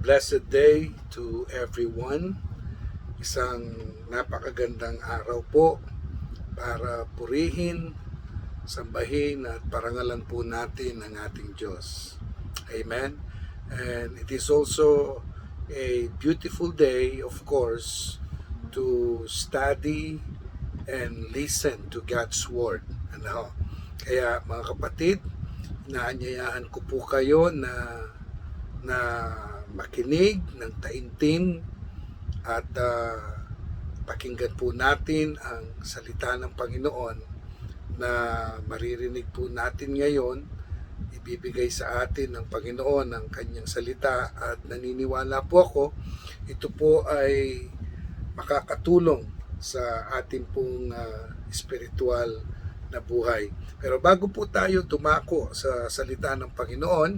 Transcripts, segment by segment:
blessed day to everyone. Isang napakagandang araw po para purihin, sambahin at parangalan po natin ang ating Diyos. Amen. And it is also a beautiful day, of course, to study and listen to God's Word. Kaya mga kapatid, inaanyayahan ko po kayo na makinig ng taimtim at pakinggan po natin ang salita ng Panginoon na maririnig po natin ngayon. Ibibigay sa atin ng Panginoon ang kanyang salita at naniniwala po ako, ito po ay makakatulong sa ating pong spiritual na buhay. Pero bago po tayo tumako sa salita ng Panginoon,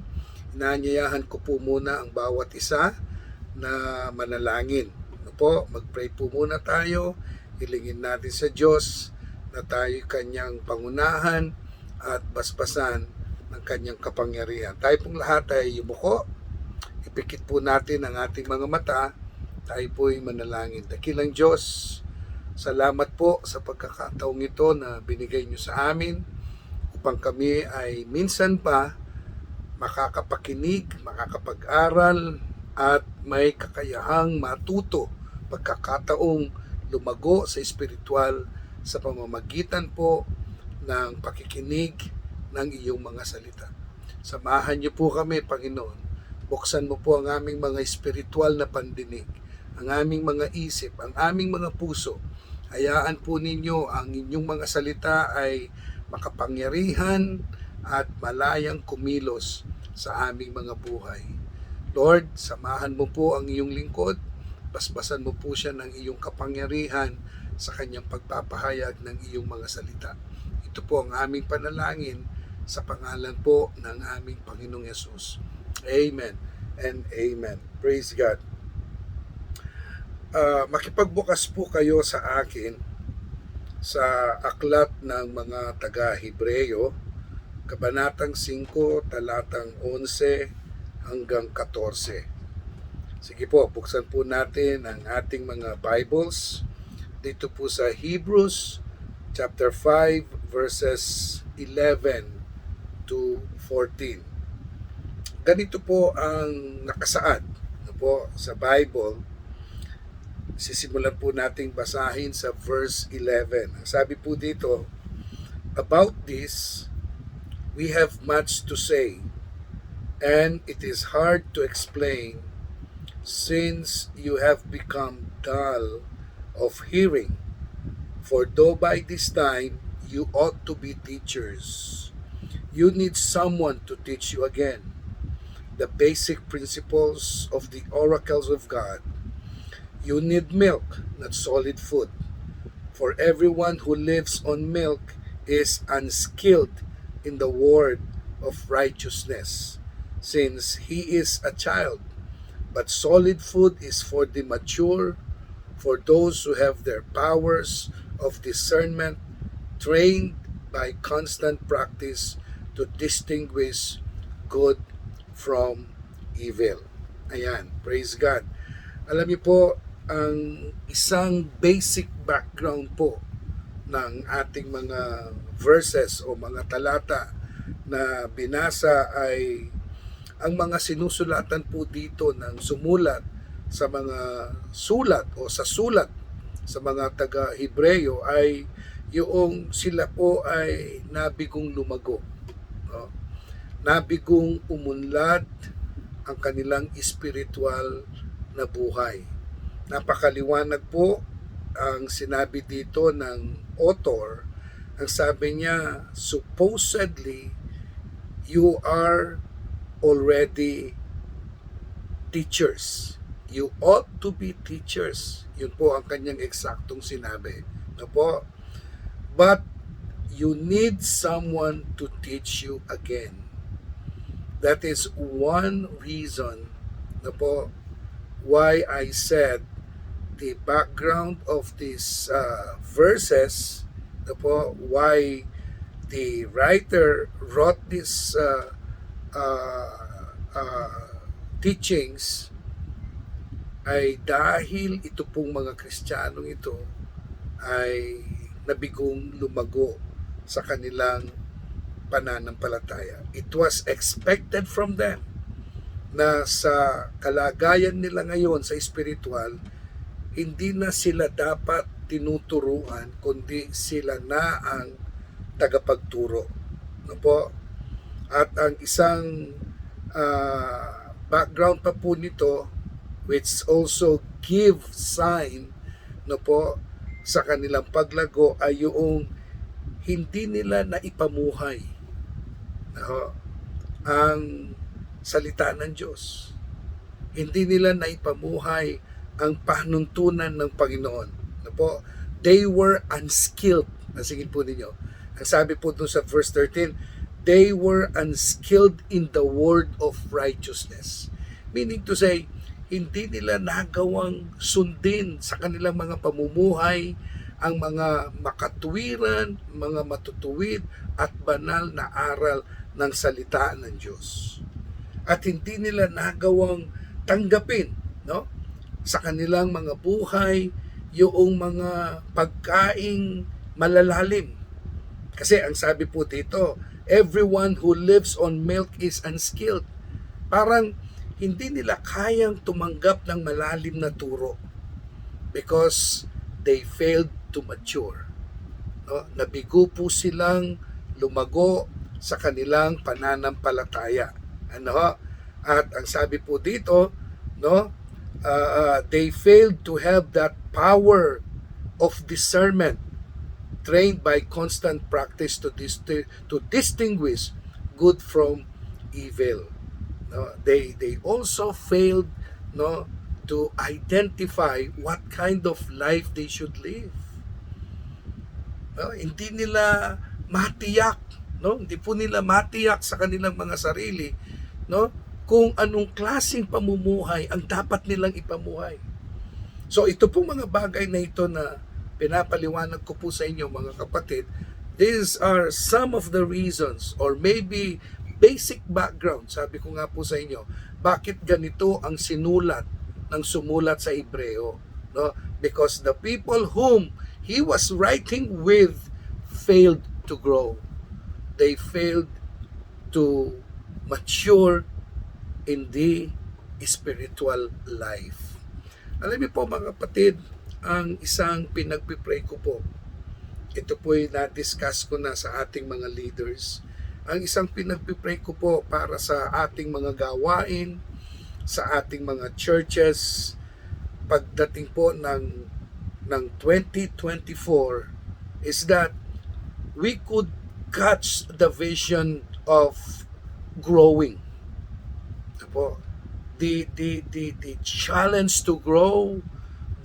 inaanyayahan ko po muna ang bawat isa na manalangin. Mag-pray po muna tayo, hilingin natin sa Diyos na tayo kanyang pangunahan at basbasan ng kanyang kapangyarihan. Tayo pong lahat ay yumuko, ipikit po natin ang ating mga mata, tayo po'y manalangin. Dakilang Diyos, salamat po sa pagkakataong ito na binigay niyo sa amin upang kami ay minsan pa makakapakinig, makakapag-aral at may kakayahang matuto pagkakataong lumago sa espiritual sa pamamagitan po ng pakikinig ng iyong mga salita. Samahan niyo po kami, Panginoon. Buksan mo po ang aming mga espiritual na pandinig, ang aming mga isip, ang aming mga puso. Hayaan po ninyo ang inyong mga salita ay makapangyarihan at malayang kumilos sa aming mga buhay. Lord, samahan mo po ang iyong lingkod, basbasan mo po siya ng iyong kapangyarihan sa kanyang pagpapahayag ng iyong mga salita. Ito po ang aming panalangin sa pangalan po ng aming Panginoong Yesus. Amen and amen. Praise God. Makipagbukas po kayo sa akin sa aklat ng mga taga-Hebreyo, Kabanatang 5, talatang 11 hanggang 14. Sige po, buksan po natin ang ating mga Bibles dito po sa Hebrews chapter 5 verses 11 to 14. Ganito po ang nakasaad po sa Bible. Sisimulan po nating basahin sa verse 11. Sabi po dito, about this, we have much to say, and it is hard to explain since you have become dull of hearing. For though by this time you ought to be teachers, you need someone to teach you again the basic principles of the oracles of God. You need milk, not solid food. For everyone who lives on milk is unskilled in the word of righteousness, since he is a child. But solid food is for the mature, for those who have their powers of discernment trained by constant practice to distinguish good from evil. Ayan, praise God. Alam niyo po, ang isang basic background po ng ating mga verses o mga talata na binasa ay ang mga sinusulatan po dito ng sumulat sa mga sulat o sa sulat sa mga taga-Hebreyo ay yung sila po ay nabigong lumago. No? Nabigong umunlad ang kanilang spiritual na buhay. Napakaliwanag po ang sinabi dito ng author. Ang sabi niya, supposedly, you are already teachers. You ought to be teachers. Yun po ang kanyang eksaktong sinabi. No po? But you need someone to teach you again. That is one reason, no po, why I said the background of these verses, no po, why the writer wrote these teachings ay dahil ito pong mga Kristiyanong ito ay nabigong lumago sa kanilang pananampalataya. It was expected from them na sa kalagayan nila ngayon sa spiritual, hindi na sila dapat tinuturuan, kundi sila na ang tagapagturo. No po? At ang isang background pa po nito, which also give sign, no po, sa kanilang paglago ay yung hindi nila naipamuhay, no, ang salita ng Diyos. Hindi nila naipamuhay ang panuntunan ng Panginoon. No po? They were unskilled. Nasigin po ninyo. Ang sabi po dun sa verse 13, they were unskilled in the word of righteousness. Meaning to say, hindi nila nagawang sundin sa kanilang mga pamumuhay ang mga makatuwiran, mga matutuwid at banal na aral ng salita ng Diyos. At hindi nila nagawang tanggapin, no, sa kanilang mga buhay yung mga pagkaing malalalim. Kasi ang sabi po dito, everyone who lives on milk is unskilled. Parang hindi nila kayang tumanggap ng malalim na turo because they failed to mature. No? Nabigo po silang lumago sa kanilang pananampalataya. Ano? At ang sabi po dito, no, they failed to have that power of discernment trained by constant practice to distinguish good from evil. No, they also failed, no, to identify what kind of life they should live. No, hindi nila matiyak, no? Hindi po nila matiyak sa kanilang mga sarili, no, kung anong klaseng pamumuhay ang dapat nilang ipamuhay. So ito po mga bagay na ito na pinapaliwanag ko po sa inyo mga kapatid, these are some of the reasons or maybe basic background, sabi ko nga po sa inyo, bakit ganito ang sinulat ng sumulat sa Hebreo, no? Because the people whom he was writing with failed to grow. They failed to mature in the spiritual life. Alam niyo po mga kapatid, ang isang pinagpipray ko po, ito po ay na-discuss ko na sa ating mga leaders, ang isang pinagpipray ko po para sa ating mga gawain, sa ating mga churches, pagdating po ng 2024, is that we could catch the vision of growing. Po, the challenge to grow,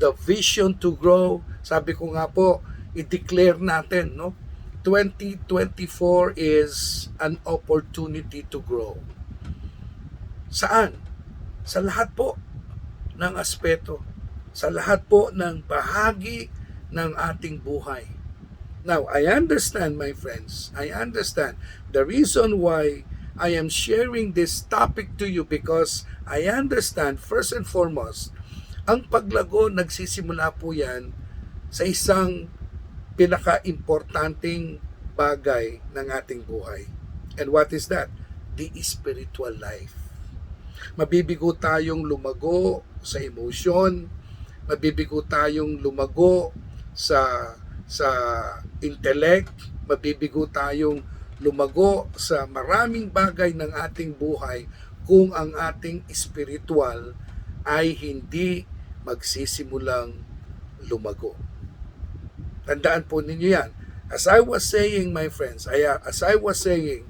the vision to grow. Sabi ko nga po, i-declare natin, no? 2024 is an opportunity to grow. Saan? Sa lahat po ng aspeto, sa lahat po ng bahagi ng ating buhay. Now, I understand, my friends, I understand the reason why I am sharing this topic to you because I understand, first and foremost, ang paglago nagsisimula po yan sa isang pinaka-importanting bagay ng ating buhay. And what is that? The spiritual life. Mabibigo tayong lumago sa emotion, mabibigo tayong lumago sa intellect, mabibigo tayong lumago sa maraming bagay ng ating buhay kung ang ating spiritual ay hindi magsisimulang lumago. Tandaan po ninyo yan. As I was saying, my friends, as I was saying,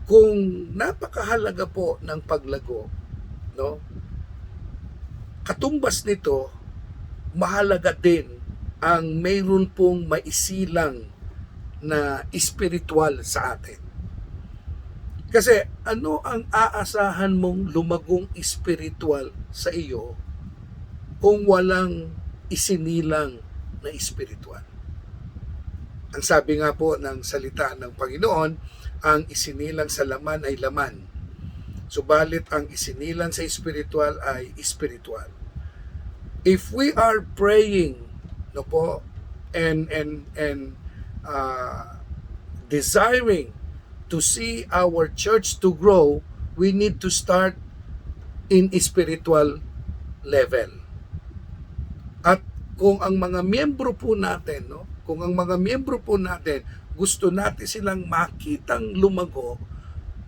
kung napakahalaga po ng paglago, no? Katumbas nito, mahalaga din ang mayroon pong maisilang na spiritual sa atin. Kasi ano ang aasahan mong lumagong spiritual sa iyo kung walang isinilang na spiritual? Ang sabi nga po ng salita ng Panginoon, ang isinilang sa laman ay laman. Subalit ang isinilang sa spiritual ay spiritual. If we are praying, no po, and desiring to see our church to grow, we need to start in spiritual level. At kung ang mga miyembro po natin, no, kung ang mga miyembro po natin gusto natin silang makitang lumago,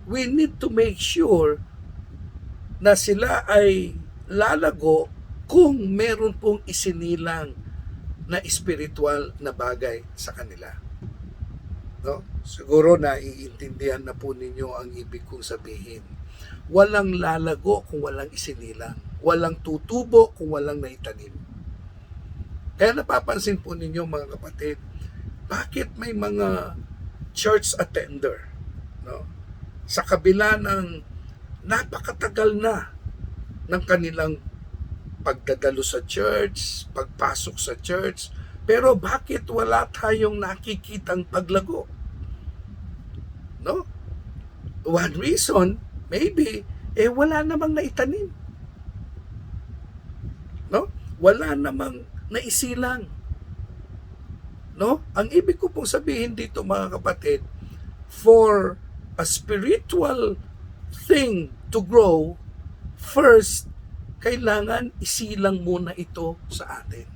we need to make sure na sila ay lalago kung meron pong isinilang na spiritual na bagay sa kanila. No? Siguro naiintindihan na po ninyo ang ibig kong sabihin. Walang lalago kung walang isinilang. Walang tutubo kung walang naitanim. Kaya napapansin po ninyo mga kapatid, bakit may mga church attender, no? Sa kabila ng napakatagal na ng kanilang pagdadalo sa church, pagpasok sa church, pero bakit wala tayong nakikitang paglago? No? One reason, maybe, wala namang naitanim. No? Wala namang naisilang. No? Ang ibig ko pong sabihin dito mga kapatid, for a spiritual thing to grow, first, kailangan isilang muna ito sa atin.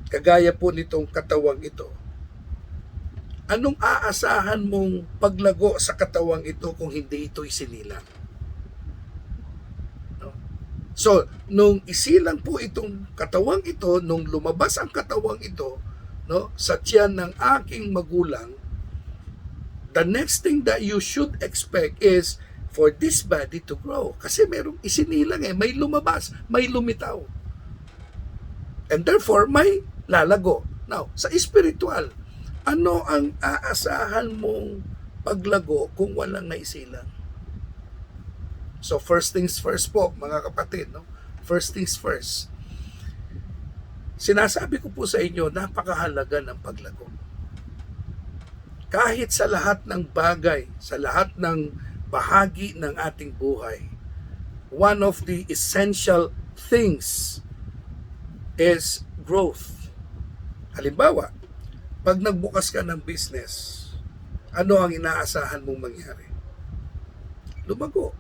Kagaya po nitong katawang ito. Anong aasahan mong paglago sa katawang ito kung hindi ito isinilang? No? So, nung isilang po itong katawang ito, nung lumabas ang katawang ito, no, sa tiyan ng aking magulang, the next thing that you should expect is for this body to grow. Kasi merong isinilang may lumabas, may lumitaw. And therefore, may lalago. Now, sa spiritual, ano ang aasahan mong paglago kung walang naisilang? So, first things first po, mga kapatid, no? First things first. Sinasabi ko po sa inyo, napakahalaga ng paglago. Kahit sa lahat ng bagay, sa lahat ng bahagi ng ating buhay, one of the essential things is growth. Halimbawa, pag nagbukas ka ng business, ano ang inaasahan mong mangyari? Lumago.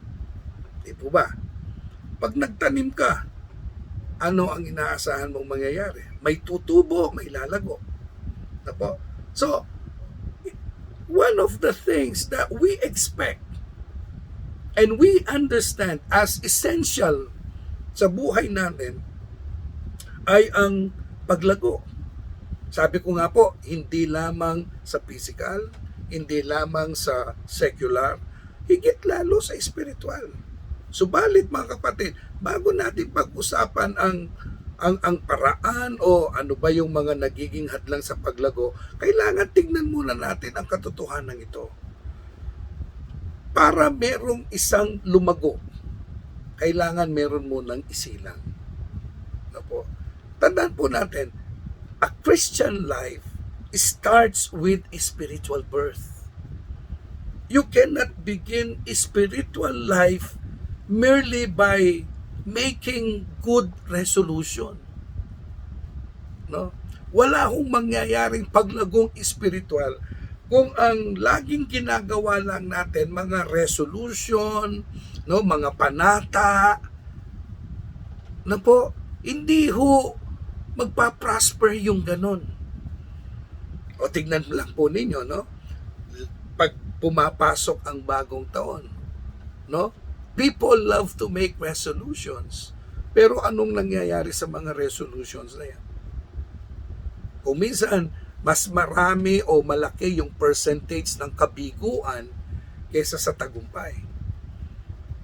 Di po ba? Pag nagtanim ka, ano ang inaasahan mong mangyayari? May tutubo, may lalago. Diba? So, one of the things that we expect and we understand as essential sa buhay natin ay ang paglago. Sabi ko nga po, hindi lamang sa physical, hindi lamang sa secular, higit lalo sa spiritual. Subalit mga kapatid, bago natin pag-usapan ang paraan o ano ba yung mga nagiging hadlang sa paglago, kailangan tignan muna natin ang katotohanan ito. Para merong isang lumago, kailangan meron munang isilang. Opo. Tandaan po natin, a Christian life starts with spiritual birth. You cannot begin a spiritual life merely by making good resolution. No? Wala hong mangyayaring paglagong spiritual kung ang laging ginagawa lang natin mga resolution, no, mga panata, na po, hindi ho magpa-prosper yung ganon. O tignan lang po ninyo, no? Pag pumapasok ang bagong taon, no? People love to make resolutions. Pero anong nangyayari sa mga resolutions na yan? Kung minsan, mas marami o malaki yung percentage ng kabiguan kaysa sa tagumpay.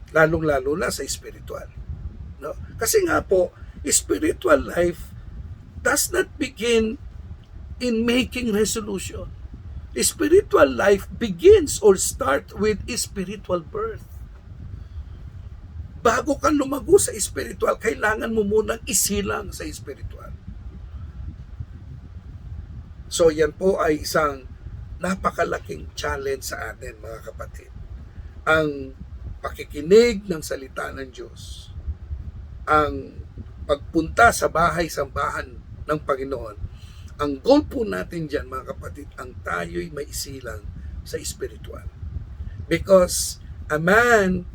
Lalong-lalo na sa spiritual. No? Kasi nga po, spiritual life does not begin in making resolution. Spiritual life begins or start with spiritual birth. Bago ka lumago sa spiritual, kailangan mo munang isilang sa spiritual. So yan po ay isang napakalaking challenge sa atin mga kapatid. Ang pakikinig ng salita ng Diyos, ang pagpunta sa bahay-sambahan ng Panginoon, ang goal po natin dyan, mga kapatid, ang tayo'y maisilang sa spiritual. Because a man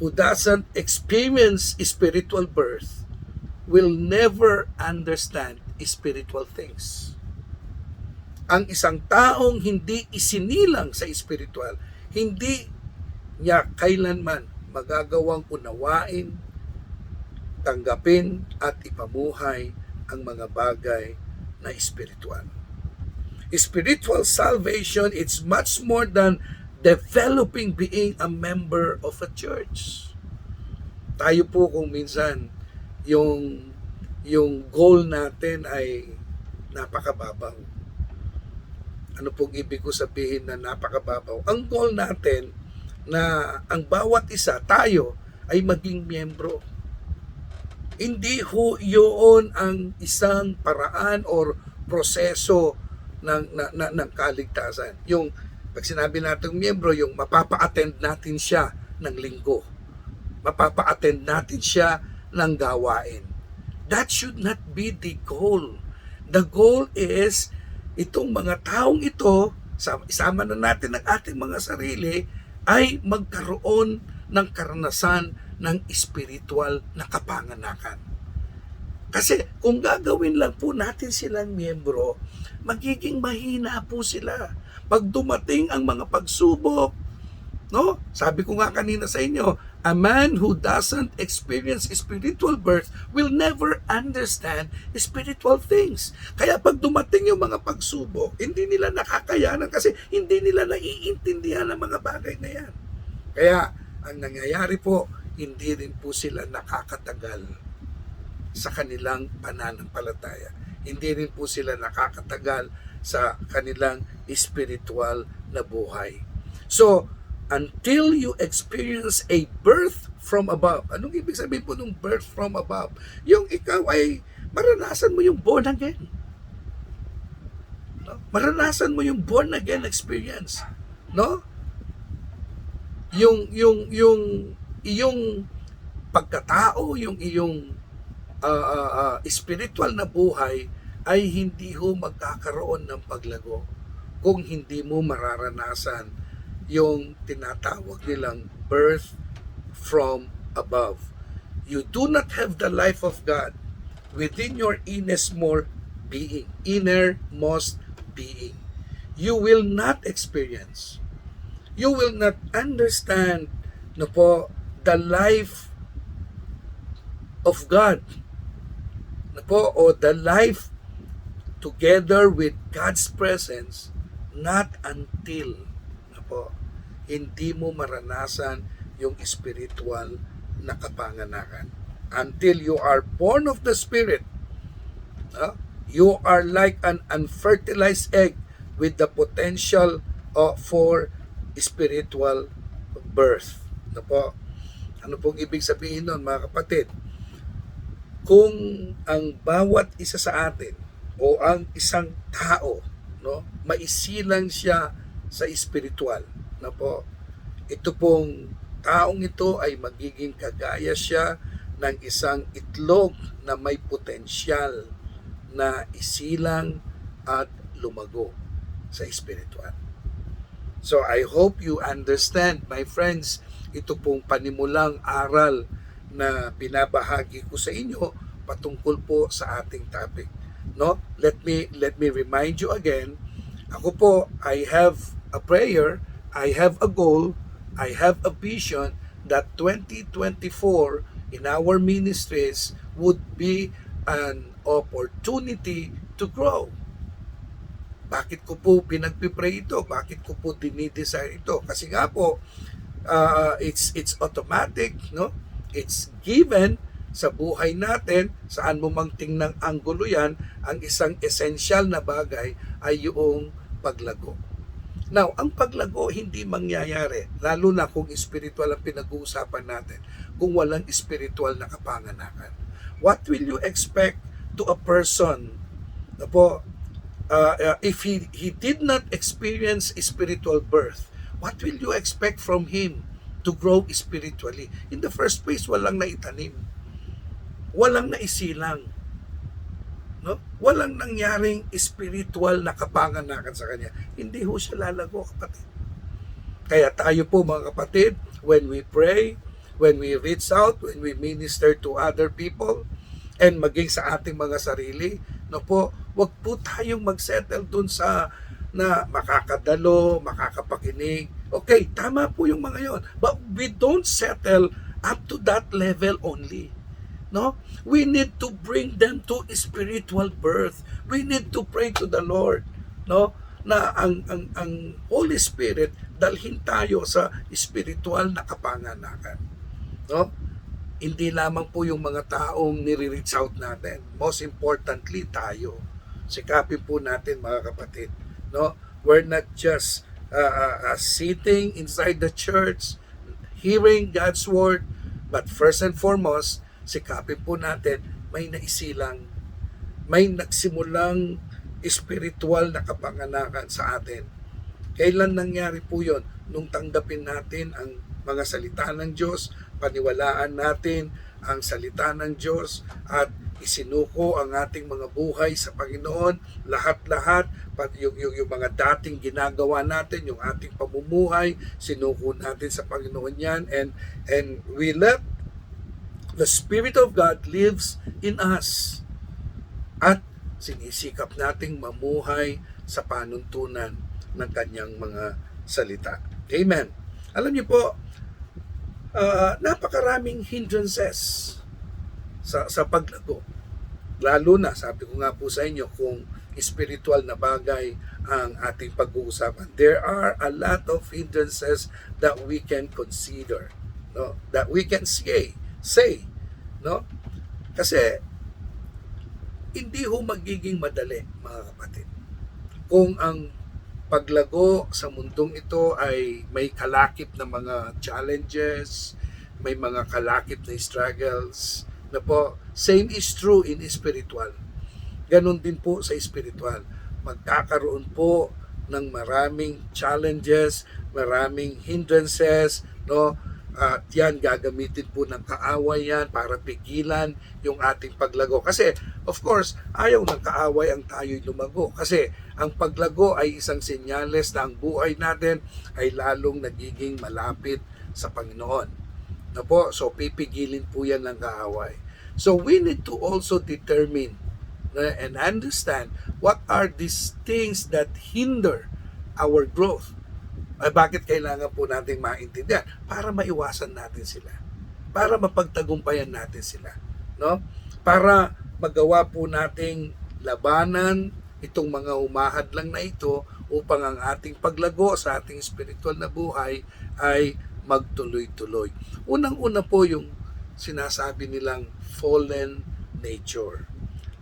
who doesn't experience spiritual birth will never understand spiritual things. Ang isang taong hindi isinilang sa spiritual, hindi niya kailanman magagawang unawain, tanggapin at ipamuhay ang mga bagay na spiritual. Spiritual salvation, it's much more than developing being a member of a church. Tayo po kung minsan yung goal natin ay napakababaw. Ano pong ibig ko sabihin na napakababaw? Ang goal natin na ang bawat isa, tayo, ay maging miyembro. Hindi ho yun ang isang paraan or proseso ng kaligtasan. Yung pag sinabi natin miyembro, yung mapapa-attend natin siya ng linggo. Mapapa-attend natin siya ng gawain. That should not be the goal. The goal is itong mga taong ito, isama na natin ang ating mga sarili, ay magkaroon ng karanasan ng spiritual na kapanganakan. Kasi kung gagawin lang po natin silang miyembro, magiging mahina po sila. Pag dumating ang mga pagsubok, no? Sabi ko nga kanina sa inyo, a man who doesn't experience spiritual birth will never understand spiritual things. Kaya pag dumating yung mga pagsubok, hindi nila nakakayanan kasi hindi nila naiintindihan ang mga bagay na yan. Kaya ang nangyayari po, hindi rin po sila nakakatagal sa kanilang pananampalataya. Hindi rin po sila nakakatagal sa kanilang spiritual na buhay. So, until you experience a birth from above. Anong ibig sabihin po ng birth from above? Yung ikaw ay maranasan mo yung born again. No? Maranasan mo yung born again experience. No? Yung iyong pagkatao, yung iyong spiritual na buhay ay hindi ho magkakaroon ng paglago kung hindi mo mararanasan yung tinatawag nilang birth from above. You do not have the life of God within your innermost being. You will not experience. You will not understand the life of God. O the life together with God's presence not until hindi mo maranasan yung spiritual na kapanganakan. Until you are born of the Spirit, you are like an unfertilized egg with the potential for spiritual birth. Ano pong ibig sabihin nun, mga kapatid? Kung ang bawat isa sa atin o ang isang tao, maisilang siya sa spiritual, ito pong taong ito ay magiging kagaya siya ng isang itlog na may potensyal na isilang at lumago sa spiritual. So I hope you understand, my friends, ito pong panimulang aral na binabahagi ko sa inyo patungkol po sa ating topic. Let me remind you again. Ako po, I have a prayer, I have a goal, I have a vision that 2024 in our ministries would be an opportunity to grow. Bakit ko po pinagpipray ito? Bakit ko po dinidesire ito? Kasi nga po, it's automatic, It's given sa buhay natin, saan mo mang tingnang anggulo yan, ang isang essential na bagay ay yung paglago. Now, ang paglago hindi mangyayari, lalo na kung spiritual ang pinag-uusapan natin, kung walang spiritual na kapanganakan. What will you expect to a person if he did not experience spiritual birth? What will you expect from him to grow spiritually? In the first place, walang naitanim. walang naisilang. No? Walang nangyaring spiritual na kapanganakan sa kanya. Hindi ho siya lalago, kapatid. Kaya tayo po mga kapatid, when we pray, when we reach out, when we minister to other people, and maging sa ating mga sarili, no po, wag po tayong magsettle dun sa na makakadalo, makakapakinig. Okay, tama po yung mga yon. But we don't settle up to that level only. No? We need to bring them to spiritual birth. We need to pray to the Lord, no? Na ang Holy Spirit dalhin tayo sa spiritual na kapanganakan. No? Hindi lamang po yung mga taong nire-reach out natin. Most importantly, tayo. Sikapin po natin mga kapatid. No? We're not just sitting inside the church, hearing God's word, but first and foremost, sikapin po natin, may naisilang, may nagsimulang spiritual na kapanganakan sa atin. Kailan nangyari po yon? Nung tanggapin natin ang mga salita ng Diyos, paniwalaan natin ang salita ng Diyos, at isinuko ang ating mga buhay sa Panginoon, lahat-lahat, yung mga dating ginagawa natin, yung ating pamumuhay, sinuko natin sa Panginoon yan, and we let the Spirit of God lives in us. At sinisikap nating mamuhay sa panuntunan ng kanyang mga salita. Amen. Alam niyo po, napakaraming hindrances sa paglago. Lalo na, sabi ko nga po sa inyo, kung spiritual na bagay ang ating pag-uusapan. There are a lot of hindrances that we can consider, no? That we can say, no? Kasi hindi ho magiging madali, mga kapatid, kung ang paglago sa mundong ito ay may kalakip na mga challenges, may mga kalakip na struggles, na po, same is true in spiritual. Ganon din po sa spiritual. Magkakaroon po ng maraming challenges, maraming hindrances, no? At yan, gagamitin po ng kaaway yan para pigilan yung ating paglago. Kasi, of course, ayaw ng kaaway ang tayo'y lumago. Kasi, ang paglago ay isang senyales na ang buhay natin ay lalong nagiging malapit sa Panginoon. Na po, so pipigilin po yan ng kaaway. So, we need to also determine and understand what are these things that hinder our growth. Ay bakit kailangan po natin maintindihan? Para maiwasan natin sila. Para mapagtagumpayan natin sila. No? Para magawa po nating labanan itong mga humahadlang na ito upang ang ating paglago sa ating spiritual na buhay ay magtuloy-tuloy. Unang-una po yung sinasabi nilang fallen nature.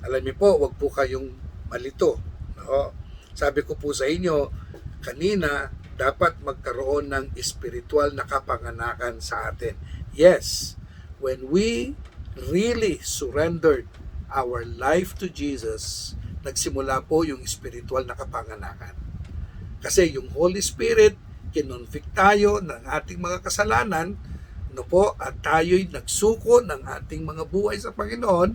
Alam niyo po, wag po kayong malito. No? Sabi ko po sa inyo kanina, dapat magkaroon ng spiritual na kapanganakan sa atin. Yes, when we really surrendered our life to Jesus, nagsimula po yung spiritual na kapanganakan. Kasi yung Holy Spirit, kinonvict tayo ng ating mga kasalanan, no po, at tayo'y nagsuko ng ating mga buhay sa Panginoon,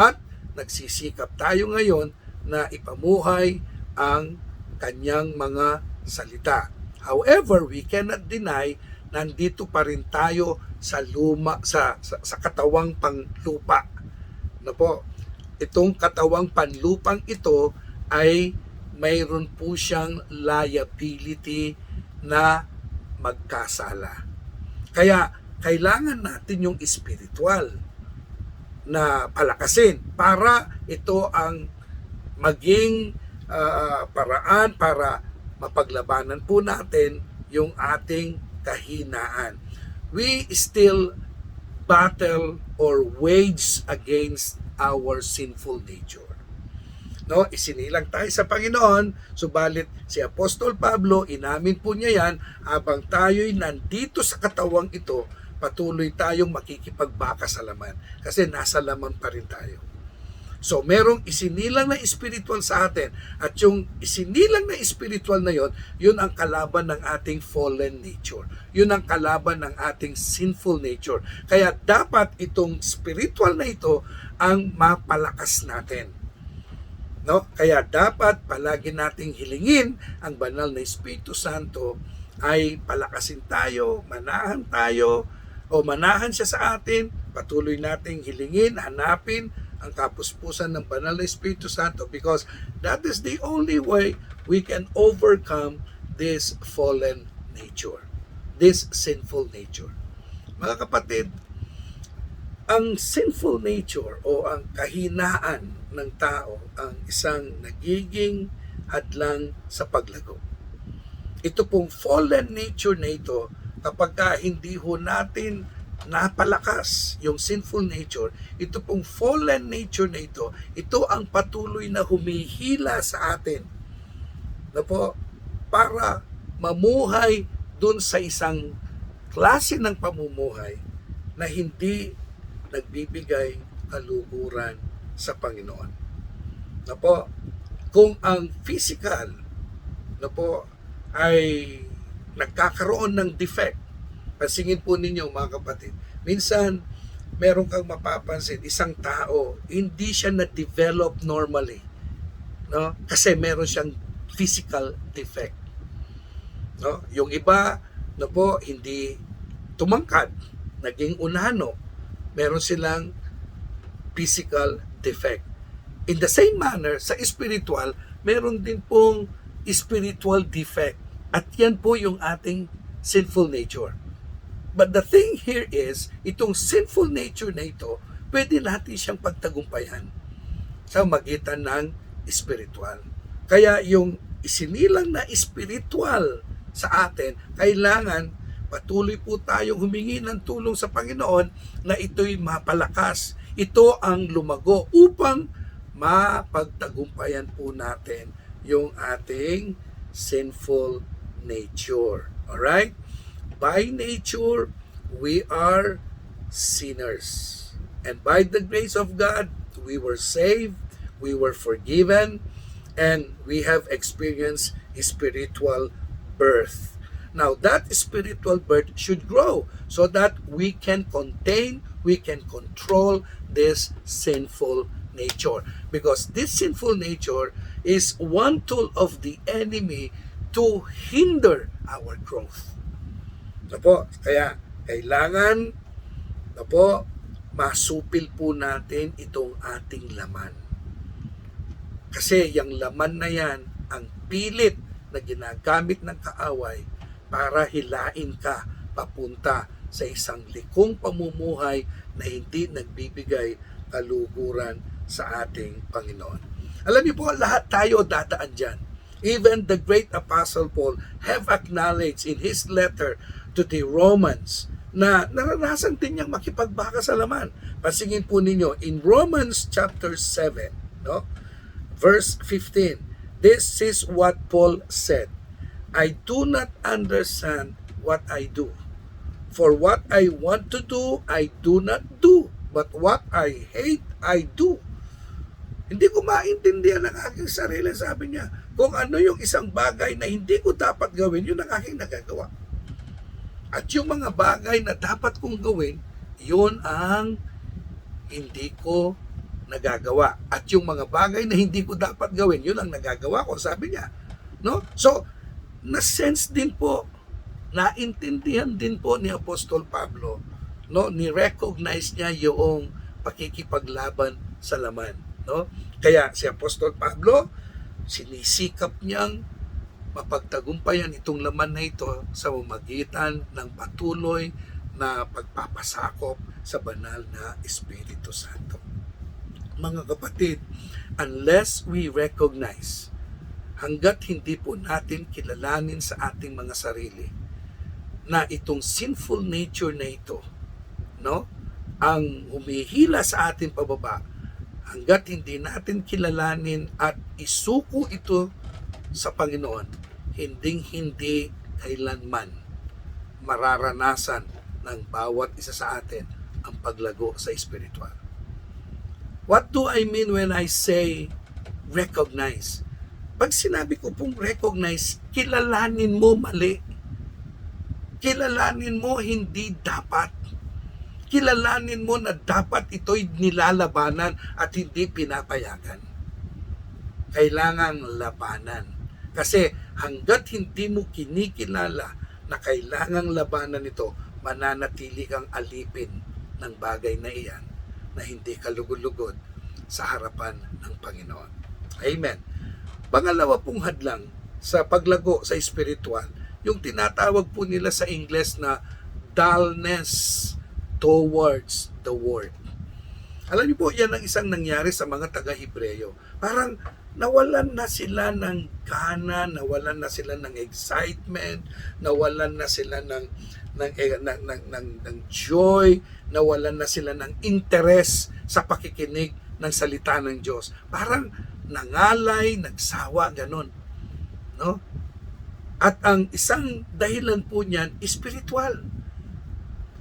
at nagsisikap tayo ngayon na ipamuhay ang kanyang mga salita. However, we cannot deny nandito pa rin tayo sa sa katawang panlupa. No po, itong katawang panlupang ito ay mayroon po siyang liability na magkasala. Kaya kailangan natin yung spiritual na palakasin para ito ang maging paraan para mapaglabanan po natin yung ating kahinaan. We still battle or wage against our sinful nature. No, isinilang tayo sa Panginoon, subalit si Apostol Pablo, inamin po niya yan, habang tayo'y nandito sa katawang ito, patuloy tayong makikipagbaka sa laman. Kasi nasa laman pa rin tayo. So, merong isinilang na spiritual sa atin. At yung isinilang na spiritual na yon, yun ang kalaban ng ating fallen nature. Yun ang kalaban ng ating sinful nature. Kaya dapat itong spiritual na ito ang mapalakas natin. No? Kaya dapat palagi nating hilingin ang banal na Espiritu Santo ay palakasin tayo, manahan siya sa atin, patuloy nating hilingin, hanapin ang kapuspusan ng banal na Espiritu Santo because that is the only way we can overcome this fallen nature, this sinful nature. Mga kapatid, ang sinful nature o ang kahinaan ng tao ang isang nagiging hadlang sa paglago. Ito pong fallen nature na ito, kapag hindi ho natin napalakas yung sinful nature, ito pong fallen nature na ito ang patuloy na humihila sa atin na po para mamuhay dun sa isang klase ng pamumuhay na hindi nagbibigay kaluguran sa Panginoon. Na po, kung ang physical na po ay nagkakaroon ng defect, pansingin po ninyo mga kapatid, minsan meron kang mapapansin, isang tao, hindi siya na-develop normally. No? Kasi meron siyang physical defect. No? Yung iba, na po, hindi tumangkad, naging unano, meron silang physical defect. In the same manner, sa spiritual, meron din pong spiritual defect. At yan po yung ating sinful nature. But the thing here is, itong sinful nature na ito, pwede natin siyang pagtagumpayan sa magitan ng spiritual. Kaya yung isinilang na spiritual sa atin, kailangan patuloy po tayong humingi ng tulong sa Panginoon na ito'y mapalakas. Ito ang lumago upang mapagtagumpayan po natin yung ating sinful nature. Alright? By nature, we are sinners. And by the grace of God, we were saved, we were forgiven, and we have experienced spiritual birth. Now, that spiritual birth should grow so that we can contain, we can control this sinful nature. Because this sinful nature is one tool of the enemy to hinder our growth. Na po, kaya kailangan na po masupil po natin itong ating laman. Kasi yung laman na yan, ang pilit na ginagamit ng kaaway para hilain ka papunta sa isang likong pamumuhay na hindi nagbibigay kaluguran sa ating Panginoon. Alam niyo po, lahat tayo dadaan dyan. Even the great Apostle Paul have acknowledged in his letter to the Romans na naranasan din niyang makipagbaka sa laman. Pasingin po ninyo, in Romans chapter 7, no? Verse 15, this is what Paul said, I do not understand what I do. For what I want to do, I do not do. But what I hate, I do. Hindi ko maintindihan ang aking sarili, sabi niya. Kung ano yung isang bagay na hindi ko dapat gawin, yun ang aking nagagawa. At yung mga bagay na dapat kong gawin, yun ang hindi ko nagagawa. At yung mga bagay na hindi ko dapat gawin, yun ang nagagawa ko, sabi niya. No? So, na-sense din po, naintindihan din po ni Apostol Pablo, no? Ni-recognize niya yung pakikipaglaban sa laman. No? Kaya si Apostol Pablo, sinisikap niyang mapagtagumpayan itong laman na ito sa pamamagitan ng patuloy na pagpapasakop sa banal na Espiritu Santo. Mga kapatid, unless we recognize, hanggat hindi po natin kilalanin sa ating mga sarili na itong sinful nature na ito, no, ang humihila sa atin pababa, hanggat hindi natin kilalanin at isuko ito sa Panginoon, hinding-hindi kailanman mararanasan ng bawat isa sa atin ang paglago sa espiritual. What do I mean when I say recognize? Pag sinabi ko pong recognize, kilalanin mo mali. Kilalanin mo hindi dapat. Kilalanin mo na dapat ito'y nilalabanan at hindi pinapayagan. Kailangang labanan. Kasi hanggat hindi mo kinikilala na kailangang labanan ito, mananatili kang alipin ng bagay na iyan na hindi ka lugod-lugod sa harapan ng Panginoon. Amen. Pangalawa pong hadlang sa paglago sa espiritual, yung tinatawag po nila sa Ingles na dullness towards the Word. Alam niyo po, yan ang isang nangyari sa mga taga-Hebreyo. Parang nawalan na sila ng gana, nawalan na sila ng excitement, nawalan na sila ng joy, nawalan na sila ng interest sa pakikinig ng salita ng Diyos. Parang nangalay, nagsawa, ganon. No? At ang isang dahilan po niyan, spiritual.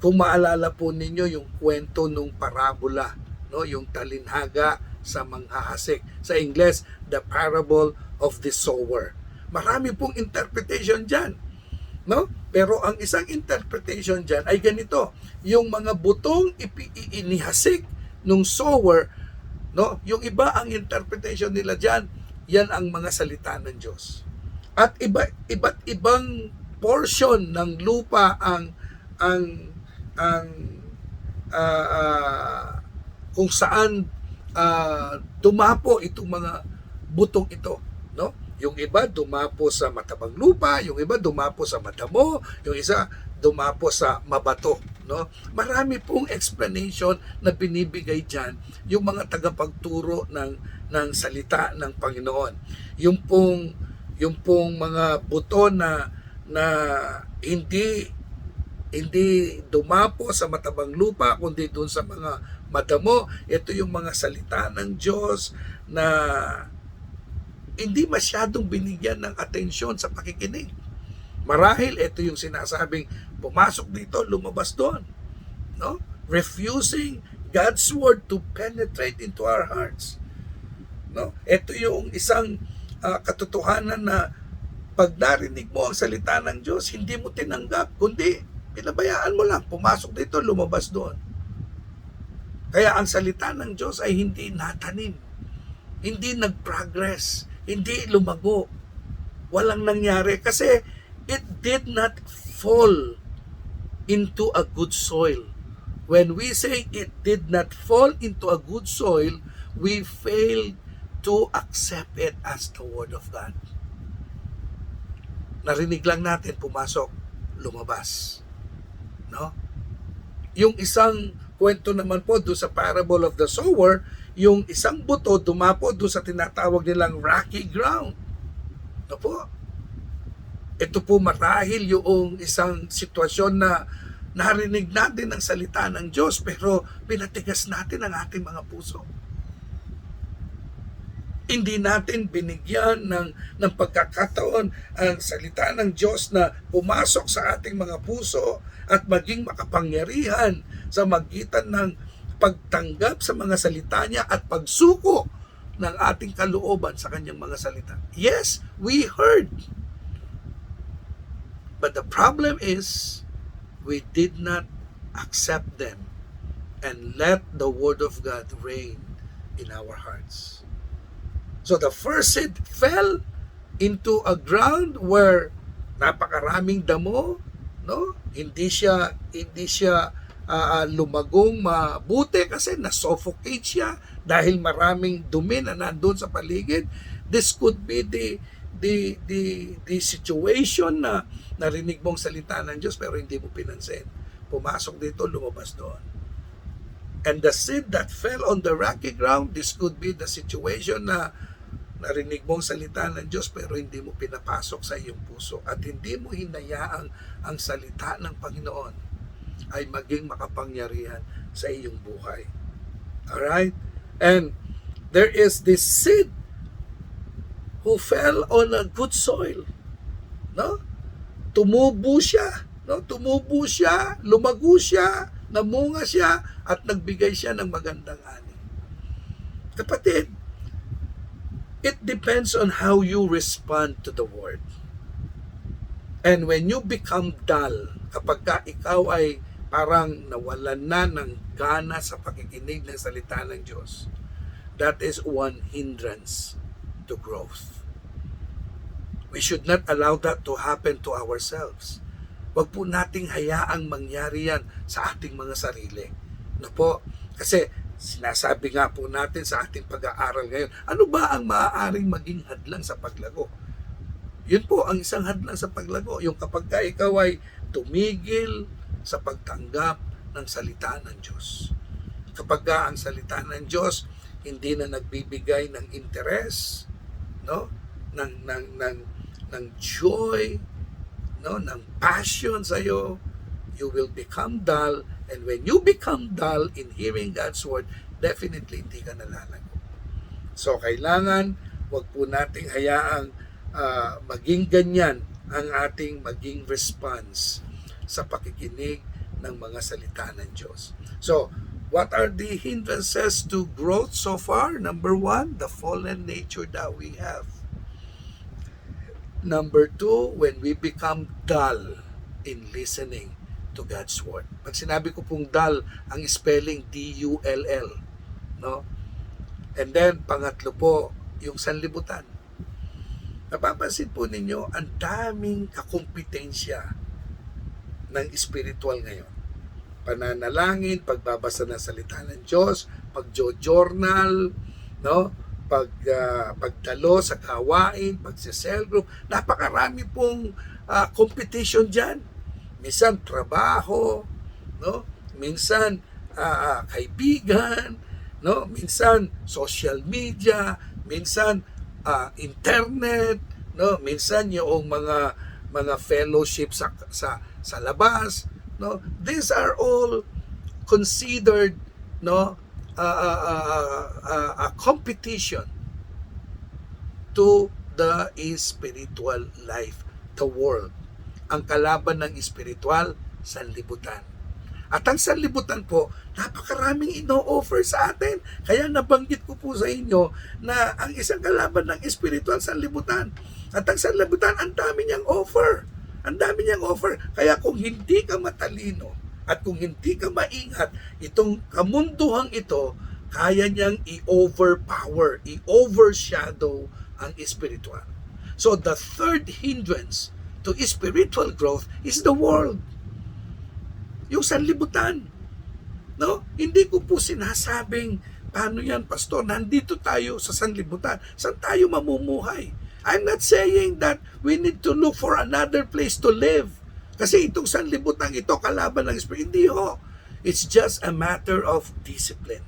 Kung maalala po ninyo yung kwento nung parabola, no, yung talinhaga sa manghahasik. Sa Ingles, the parable of the sower. Marami pong interpretation diyan, no? Pero ang isang interpretation diyan ay ganito, yung mga butong inihasik nung sower, no? Yung iba ang interpretation nila diyan, yan ang mga salita ng Diyos. At iba't ibang portion ng lupa ang kung saan dumapo itong mga butong ito, no? Yung iba dumapo sa matabang lupa, yung iba dumapo sa madamo, yung isa dumapo sa mabato, no? Marami pong explanation na binibigay diyan yung mga tagapagturo ng salita ng Panginoon. Yung pong mga buto na hindi dumapo sa matabang lupa, kundi doon sa mga madamo. Ito yung mga salita ng Diyos na hindi masyadong binigyan ng atensyon sa pakikinig. Marahil ito yung sinasabing, pumasok dito, lumabas doon. No? Refusing God's word to penetrate into our hearts. No? Ito yung isang katotohanan na pag narinig mo ang salita ng Diyos, hindi mo tinanggap, kundi pinabayaan mo lang, pumasok dito, lumabas doon. Kaya ang salita ng Diyos ay hindi natanim, hindi nag-progress, hindi lumago, walang nangyari kasi it did not fall into a good soil. When we say it did not fall into a good soil, we fail to accept it as the Word of God. Narinig lang natin, pumasok, lumabas. No? Yung isang kwento naman po doon sa parable of the sower, yung isang buto dumapo doon sa tinatawag nilang rocky ground. No po? Ito po marahil yung isang sitwasyon na narinig natin ang salita ng Diyos pero pinatigas natin ang ating mga puso. Hindi natin binigyan ng pagkakataon ang salita ng Diyos na pumasok sa ating mga puso at maging makapangyarihan sa magitan ng pagtanggap sa mga salita niya at pagsuko ng ating kalooban sa kanyang mga salita. Yes, we heard. But the problem is, we did not accept them and let the Word of God reign in our hearts. So the first seed fell into a ground where napakaraming damo, no? Hindi siya lumagong mabuti kasi na-suffocate siya dahil maraming dumi na nandoon sa paligid. This could be the situation na narinig mong salita ng Diyos pero hindi mo pinansin. Pumasok dito, lumabas doon. And the seed that fell on the rocky ground, this could be the situation na narinig mong salita ng Diyos pero hindi mo pinapasok sa iyong puso at hindi mo hinayaang ang salita ng Panginoon ay maging makapangyarihan sa iyong buhay. Alright? And there is this seed who fell on a good soil. No? Tumubo siya. No? Tumubo siya, lumago siya, namunga siya, at nagbigay siya ng magandang ani. Kapatid, it depends on how you respond to the word. And when you become dull, kapag ka ikaw ay parang nawalan na ng gana sa pakikinig ng salita ng Diyos, that is one hindrance to growth. We should not allow that to happen to ourselves. Huwag po nating hayaang mangyari yan sa ating mga sarili. No po? Kasi sinasabi nga po natin sa ating pag-aaral ngayon, ano ba ang maaaring maging hadlang sa paglago? Yun po ang isang hadlang sa paglago. Yung kapag ka ikaw ay tumigil sa pagtanggap ng salita ng Diyos. Kapag ka ang salita ng Diyos hindi na nagbibigay ng interes, no? ng joy, no? Ng passion sa iyo, you will become dull. And when you become dull in hearing God's word, definitely hindi ka nalalago. So kailangan wag po nating hayaang maging ganyan ang ating maging response sa pakikinig ng mga salita ng Diyos. So, what are the hindrances to growth so far? Number 1, the fallen nature that we have. Number 2, when we become dull in listening to God's word. Pag sinabi ko pong dull, ang spelling D-U-L-L. No? And then, pangatlo po, yung sanlibutan. Napapansin po ninyo, ang daming kakumpetensya ng spiritual ngayon. Pananalangin, pagbabasa ng salita ng Diyos, pagjo-journal, no? Pagdalo sa kawain, pagse-cell group, napakarami pong competition dyan. Minsan trabaho, no? Minsan kaibigan, no? Minsan social media, minsan internet, no? Minsan yung mga fellowship sa labas, no? These are all considered, no, a competition to the spiritual life, the world. Ang kalaban ng spiritual, sanlibutan. At ang sanlibutan po, napakaraming ino-offer sa atin. Kaya nabanggit ko po sa inyo na ang isang kalaban ng spiritual, sanlibutan. At ang sanlibutan, ang dami niyang offer. Ang dami niyang offer. Kaya kung hindi ka matalino at kung hindi ka maingat, itong kamunduhang ito, kaya niyang i-overpower, i-overshadow ang spiritual. So the third hindrance to spiritual growth is the world. Yung sanlibutan. No? Hindi ko po sinasabing, paano yan, pastor? Nandito tayo sa sanlibutan. Saan tayo mamumuhay? I'm not saying that we need to look for another place to live. Kasi itong sanlibutan ito, kalaban ng Espiritu. Hindi ho. It's just a matter of discipline.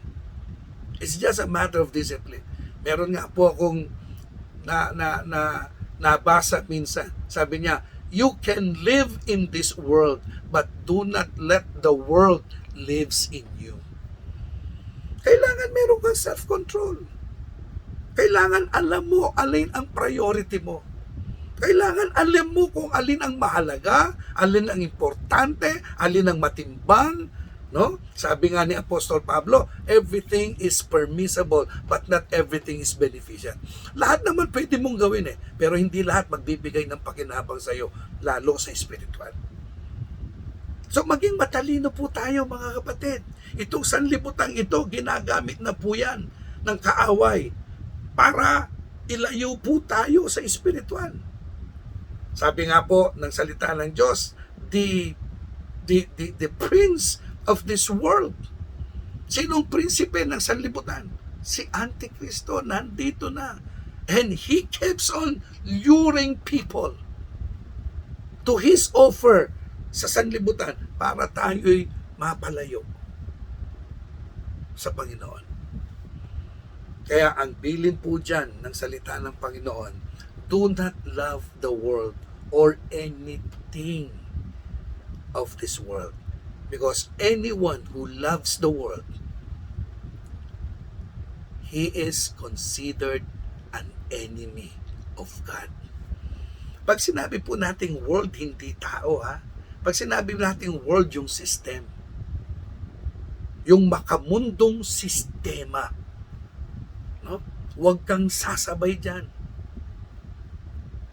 It's just a matter of discipline. Meron nga po akong nabasa minsan. Sabi niya, you can live in this world, but do not let the world lives in you. Kailangan meron kang self-control. Kailangan alam mo alin ang priority mo. Kailangan alam mo kung alin ang mahalaga, alin ang importante, alin ang matimbang. No? Sabi nga ni Apostol Pablo, everything is permissible, but not everything is beneficial. Lahat naman pwede mong gawin pero hindi lahat magbibigay ng pakinabang sa iyo, lalo sa spiritual. So maging matalino po tayo mga kapatid. Itong sanlibutang ito, ginagamit na po yan ng kaaway para ilayo po tayo sa spiritual. Sabi nga po ng salita ng Diyos, the prince of this world. Sinong prinsipe ng sanlibutan? Si Antikristo, nandito na. And he keeps on luring people to his offer sa sanlibutan para tayo'y mapalayo sa Panginoon. Kaya ang bilin po dyan ng salita ng Panginoon, do not love the world or anything of this world. Because anyone who loves the world, he is considered an enemy of God. Pag sinabi po nating world, hindi tao Pag sinabi nating world, yung system. Yung makamundong sistema. Huwag kang sasabay dyan.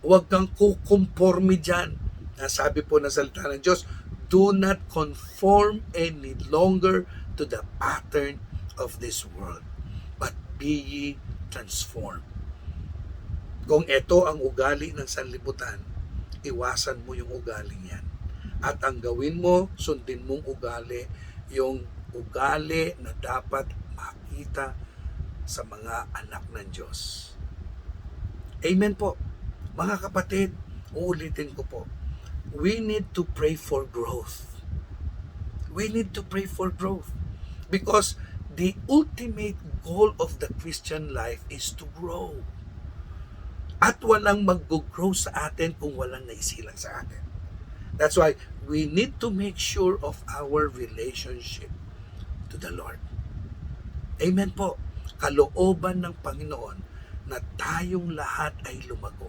Huwag kang kukonforme dyan. Sabi po ng salita ng Diyos, do not conform any longer to the pattern of this world, but be ye transformed. Kung ito ang ugali ng sanlibutan, iwasan mo yung ugali yan. At ang gawin mo, sundin mong ugali, yung ugali na dapat makita sa mga anak ng Diyos. Amen po. Mga kapatid, uulitin ko po, we need to pray for growth. We need to pray for growth. Because the ultimate goal of the Christian life is to grow. At walang mag-grow sa atin kung walang naisilang sa atin. That's why we need to make sure of our relationship to the Lord. Amen po. Kalooban ng Panginoon na tayong lahat ay lumago.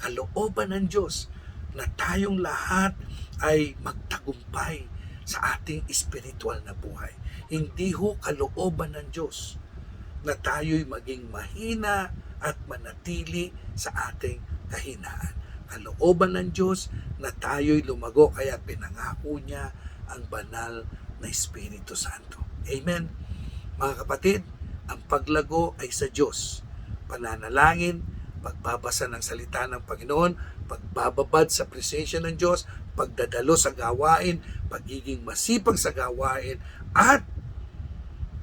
Kalooban ng Diyos na tayong lahat ay magtagumpay sa ating espiritual na buhay. Hindi ho kalooban ng Diyos na tayo'y maging mahina at manatili sa ating kahinaan. Kalooban ng Diyos na tayo'y lumago, kaya pinangako niya ang banal na Espiritu Santo. Amen. Mga kapatid, ang paglago ay sa Diyos. Pananalangin, pagbabasa ng salita ng Panginoon, pagbababad sa presensya ng Diyos, pagdadalo sa gawain, pagiging masipag sa gawain, at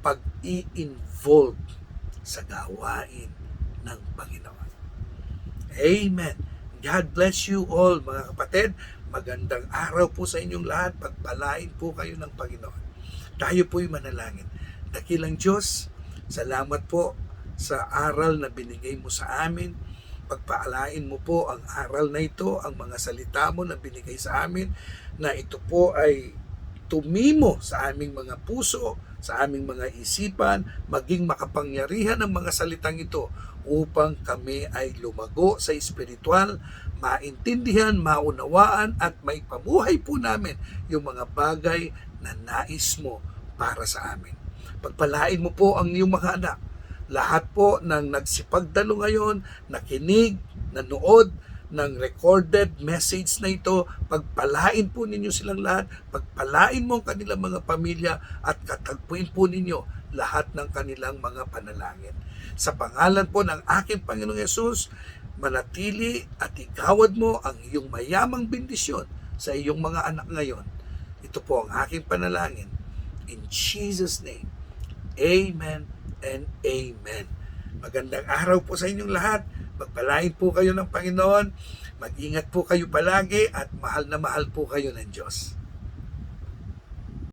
pag-i-involve sa gawain ng Panginoon. Amen. God bless you all, mga kapatid. Magandang araw po sa inyong lahat. Pagpalain po kayo ng Panginoon. Tayo po'y manalangin. Dakilang Diyos, salamat po sa aral na binigay mo sa amin. Pagpaalain mo po ang aral na ito, ang mga salita mo na binigay sa amin, na ito po ay tumimo sa aming mga puso, sa aming mga isipan, maging makapangyarihan ang mga salitang ito upang kami ay lumago sa espiritual, maintindihan, maunawaan at maipamuhay po namin yung mga bagay na nais mo para sa amin. Pagpalain mo po ang iyong mga anak. Lahat po ng nagsipagdalo ngayon, nakinig, nanood ng recorded message na ito, pagpalain po ninyo silang lahat, pagpalain mo ang kanilang mga pamilya at katagpuin po ninyo lahat ng kanilang mga panalangin. Sa pangalan po ng aking Panginoong Yesus, manatili at igawad mo ang iyong mayamang bendisyon sa iyong mga anak ngayon. Ito po ang aking panalangin. In Jesus' name, Amen and Amen. Magandang araw po sa inyong lahat. Magpalain po kayo ng Panginoon. Mag-ingat po kayo palagi at mahal na mahal po kayo ng Diyos.